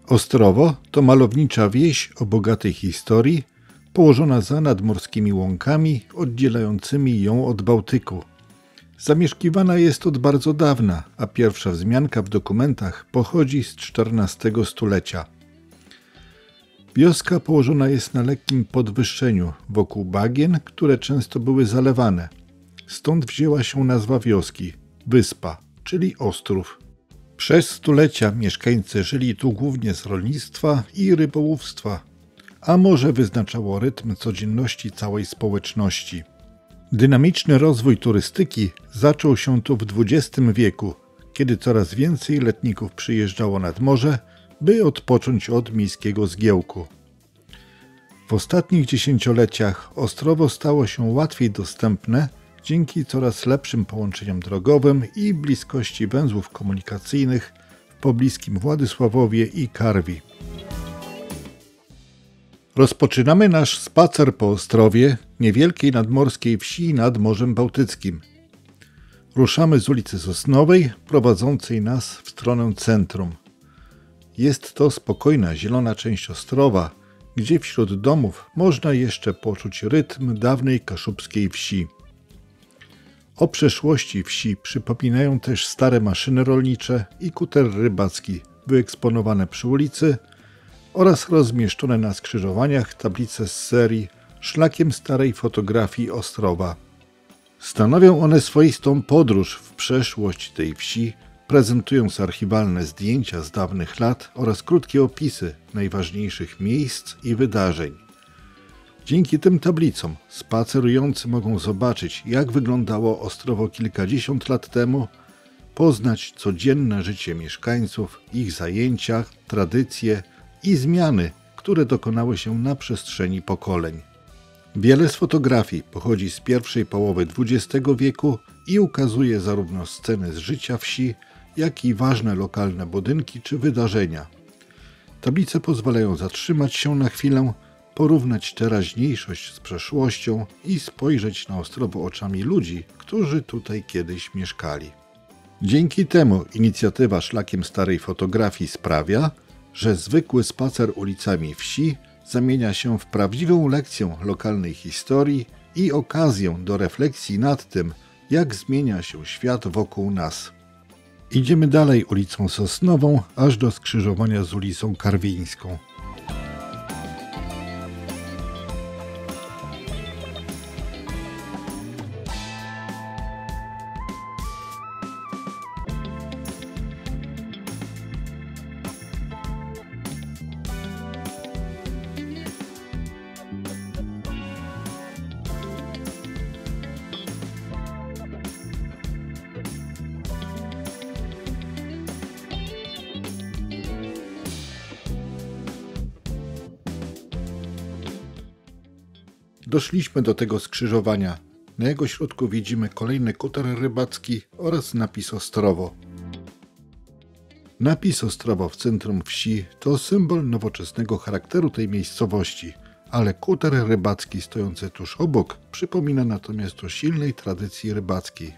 Ostrowo to malownicza wieś o bogatej historii, położona za nadmorskimi łąkami oddzielającymi ją od Bałtyku. Zamieszkiwana jest od bardzo dawna, a pierwsza wzmianka w dokumentach pochodzi z XIV stulecia. Wioska położona jest na lekkim podwyższeniu wokół bagien, które często były zalewane. Stąd wzięła się nazwa wioski – Wyspa, czyli Ostrów. Przez stulecia mieszkańcy żyli tu głównie z rolnictwa i rybołówstwa, a morze wyznaczało rytm codzienności całej społeczności. Dynamiczny rozwój turystyki zaczął się tu w XX wieku, kiedy coraz więcej letników przyjeżdżało nad morze, by odpocząć od miejskiego zgiełku. W ostatnich dziesięcioleciach Ostrowo stało się łatwiej dostępne dzięki coraz lepszym połączeniom drogowym i bliskości węzłów komunikacyjnych w pobliskim Władysławowie i Karwi. Rozpoczynamy nasz spacer po Ostrowie, niewielkiej nadmorskiej wsi nad Morzem Bałtyckim. Ruszamy z ulicy Sosnowej, prowadzącej nas w stronę centrum. Jest to spokojna, zielona część Ostrowa, gdzie wśród domów można jeszcze poczuć rytm dawnej kaszubskiej wsi. O przeszłości wsi przypominają też stare maszyny rolnicze i kuter rybacki wyeksponowane przy ulicy oraz rozmieszczone na skrzyżowaniach tablice z serii Szlakiem starej fotografii Ostrowa. Stanowią one swoistą podróż w przeszłość tej wsi, prezentując archiwalne zdjęcia z dawnych lat oraz krótkie opisy najważniejszych miejsc i wydarzeń. Dzięki tym tablicom spacerujący mogą zobaczyć, jak wyglądało Ostrowo kilkadziesiąt lat temu, poznać codzienne życie mieszkańców, ich zajęcia, tradycje i zmiany, które dokonały się na przestrzeni pokoleń. Wiele z fotografii pochodzi z pierwszej połowy XX wieku i ukazuje zarówno sceny z życia wsi, jak i ważne lokalne budynki czy wydarzenia. Tablice pozwalają zatrzymać się na chwilę, porównać teraźniejszość z przeszłością i spojrzeć na Ostrowo oczami ludzi, którzy tutaj kiedyś mieszkali. Dzięki temu inicjatywa Szlakiem starej fotografii sprawia, że zwykły spacer ulicami wsi zamienia się w prawdziwą lekcję lokalnej historii i okazję do refleksji nad tym, jak zmienia się świat wokół nas. Idziemy dalej ulicą Sosnową, aż do skrzyżowania z ulicą Karwińską. Doszliśmy do tego skrzyżowania. Na jego środku widzimy kolejny kuter rybacki oraz napis Ostrowo. Napis Ostrowo w centrum wsi to symbol nowoczesnego charakteru tej miejscowości, ale kuter rybacki stojący tuż obok przypomina natomiast o silnej tradycji rybackiej.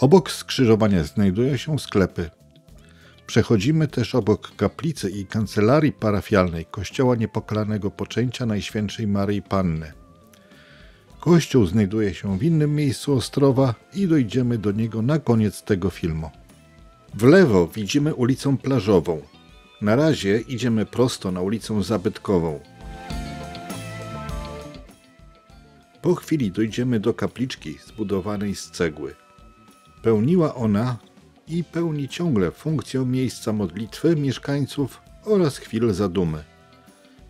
Obok skrzyżowania znajdują się sklepy. Przechodzimy też obok kaplicy i kancelarii parafialnej Kościoła Niepokalanego Poczęcia Najświętszej Maryi Panny. Kościół znajduje się w innym miejscu Ostrowa i dojdziemy do niego na koniec tego filmu. W lewo widzimy ulicę Plażową. Na razie idziemy prosto na ulicę Zabytkową. Po chwili dojdziemy do kapliczki zbudowanej z cegły. Pełniła ona i pełni ciągle funkcję miejsca modlitwy mieszkańców oraz chwil zadumy.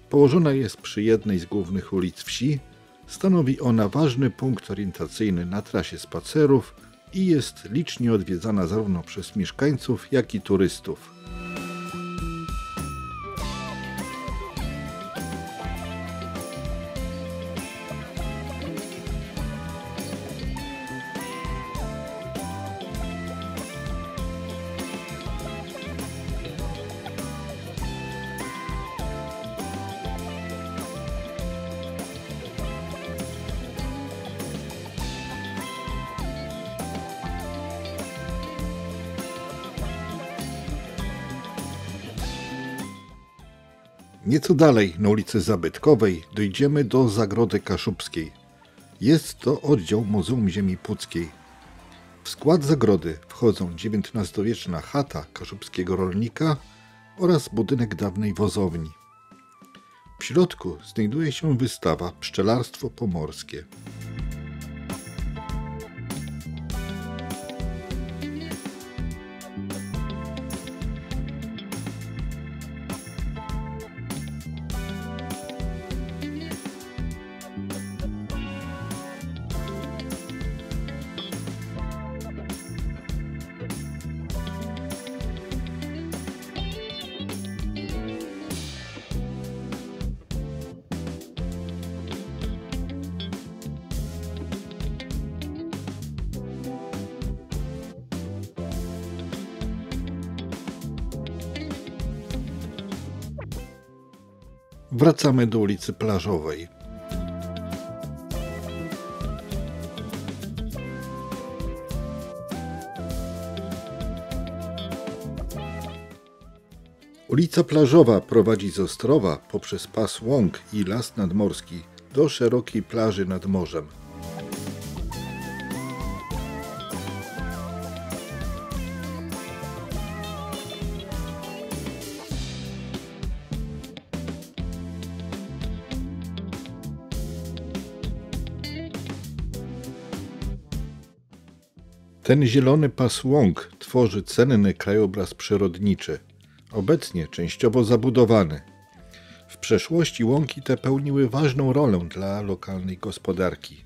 Położona jest przy jednej z głównych ulic wsi, stanowi ona ważny punkt orientacyjny na trasie spacerów i jest licznie odwiedzana zarówno przez mieszkańców, jak i turystów. Nieco dalej, na ulicy Zabytkowej, dojdziemy do Zagrody Kaszubskiej. Jest to oddział Muzeum Ziemi Puckiej. W skład zagrody wchodzą XIX-wieczna chata kaszubskiego rolnika oraz budynek dawnej wozowni. W środku znajduje się wystawa Pszczelarstwo pomorskie. Wracamy do ulicy Plażowej. Ulica Plażowa prowadzi z Ostrowa poprzez pas łąk i las nadmorski do szerokiej plaży nad morzem. Ten zielony pas łąk tworzy cenny krajobraz przyrodniczy, obecnie częściowo zabudowany. W przeszłości łąki te pełniły ważną rolę dla lokalnej gospodarki.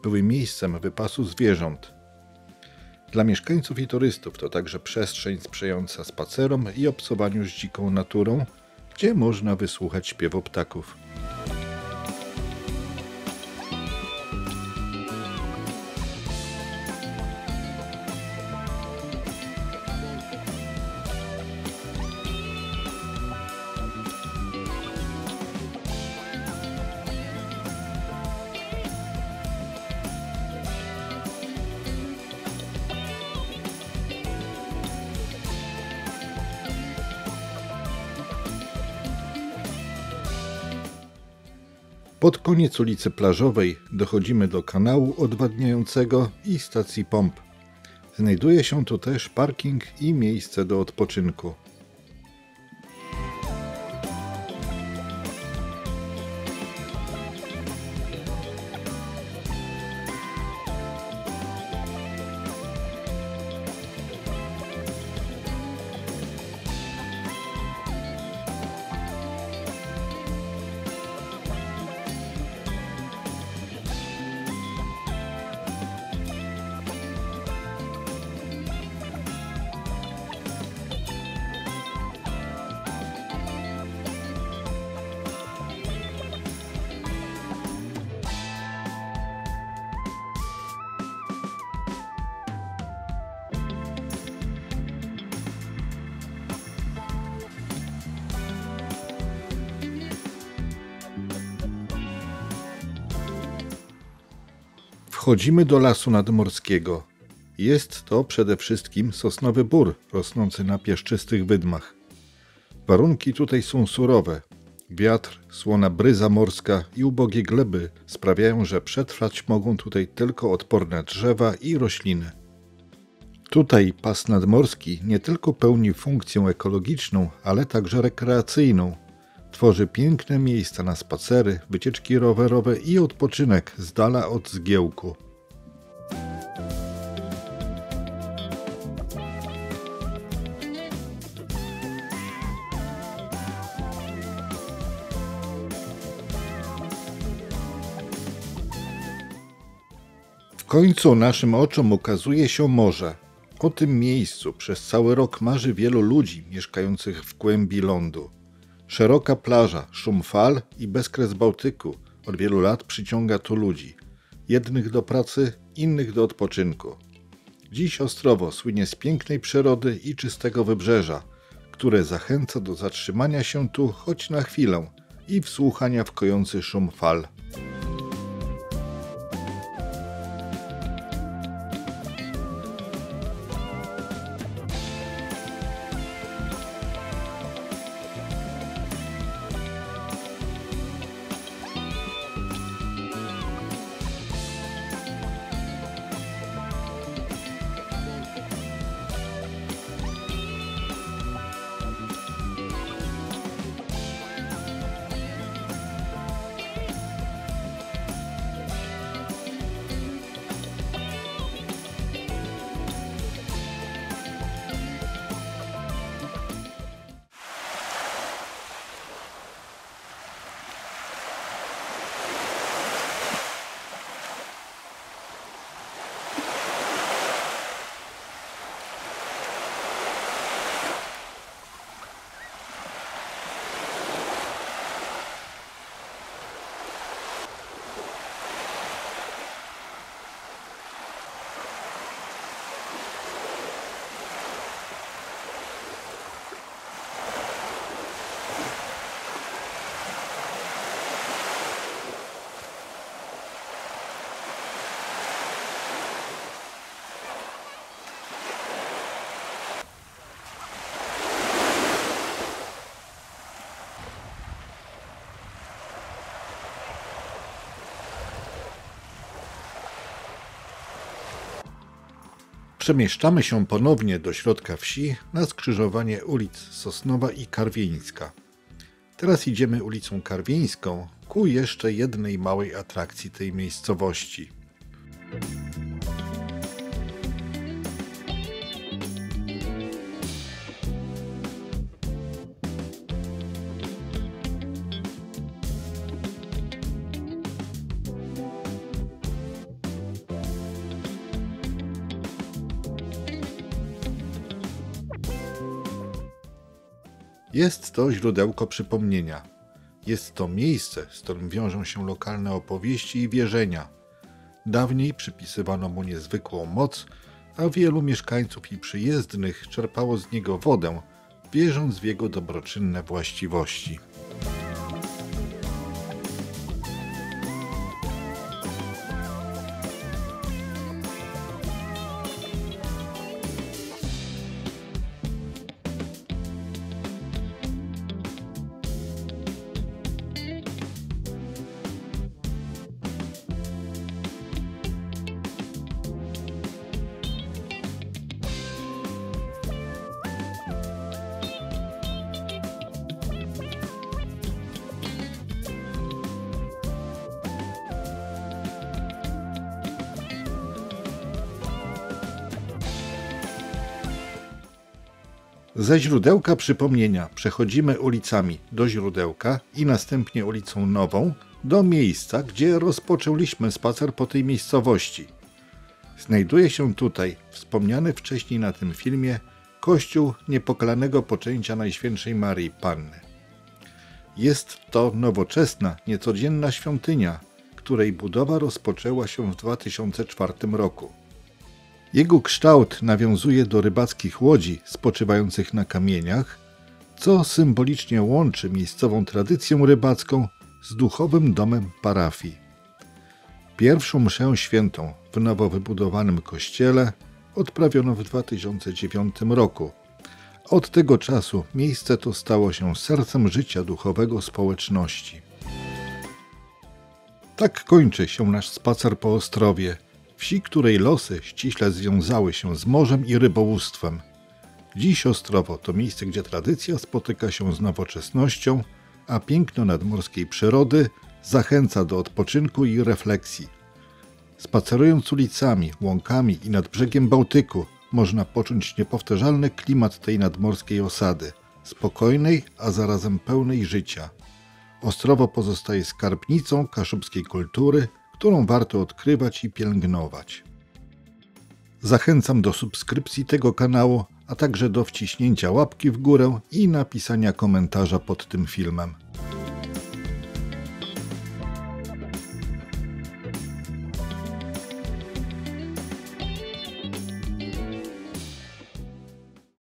Były miejscem wypasu zwierząt. Dla mieszkańców i turystów to także przestrzeń sprzyjająca spacerom i obcowaniu z dziką naturą, gdzie można wysłuchać śpiewu ptaków. Pod koniec ulicy Plażowej dochodzimy do kanału odwadniającego i stacji pomp. Znajduje się tu też parking i miejsce do odpoczynku. Wchodzimy do lasu nadmorskiego. Jest to przede wszystkim sosnowy bór rosnący na piaszczystych wydmach. Warunki tutaj są surowe. Wiatr, słona bryza morska i ubogie gleby sprawiają, że przetrwać mogą tutaj tylko odporne drzewa i rośliny. Tutaj pas nadmorski nie tylko pełni funkcję ekologiczną, ale także rekreacyjną. Tworzy piękne miejsca na spacery, wycieczki rowerowe i odpoczynek z dala od zgiełku. W końcu naszym oczom ukazuje się morze. O tym miejscu przez cały rok marzy wielu ludzi mieszkających w głębi lądu. Szeroka plaża, szum fal i bezkres Bałtyku od wielu lat przyciąga tu ludzi. Jednych do pracy, innych do odpoczynku. Dziś Ostrowo słynie z pięknej przyrody i czystego wybrzeża, które zachęca do zatrzymania się tu choć na chwilę i wsłuchania w kojący szum fal. Przemieszczamy się ponownie do środka wsi na skrzyżowanie ulic Sosnowa i Karwieńska. Teraz idziemy ulicą Karwieńską ku jeszcze jednej małej atrakcji tej miejscowości. Jest to źródełko przypomnienia. Jest to miejsce, z którym wiążą się lokalne opowieści i wierzenia. Dawniej przypisywano mu niezwykłą moc, a wielu mieszkańców i przyjezdnych czerpało z niego wodę, wierząc w jego dobroczynne właściwości. Ze źródełka przypomnienia przechodzimy ulicami do źródełka i następnie ulicą Nową do miejsca, gdzie rozpoczęliśmy spacer po tej miejscowości. Znajduje się tutaj wspomniany wcześniej na tym filmie kościół Niepokalanego Poczęcia Najświętszej Maryi Panny. Jest to nowoczesna, niecodzienna świątynia, której budowa rozpoczęła się w 2004 roku. Jego kształt nawiązuje do rybackich łodzi spoczywających na kamieniach, co symbolicznie łączy miejscową tradycję rybacką z duchowym domem parafii. Pierwszą mszę świętą w nowo wybudowanym kościele odprawiono w 2009 roku. Od tego czasu miejsce to stało się sercem życia duchowego społeczności. Tak kończy się nasz spacer po Ostrowie, wsi, której losy ściśle związały się z morzem i rybołówstwem. Dziś Ostrowo to miejsce, gdzie tradycja spotyka się z nowoczesnością, a piękno nadmorskiej przyrody zachęca do odpoczynku i refleksji. Spacerując ulicami, łąkami i nad brzegiem Bałtyku, można poczuć niepowtarzalny klimat tej nadmorskiej osady, spokojnej, a zarazem pełnej życia. Ostrowo pozostaje skarbnicą kaszubskiej kultury, którą warto odkrywać i pielęgnować. Zachęcam do subskrypcji tego kanału, a także do wciśnięcia łapki w górę i napisania komentarza pod tym filmem.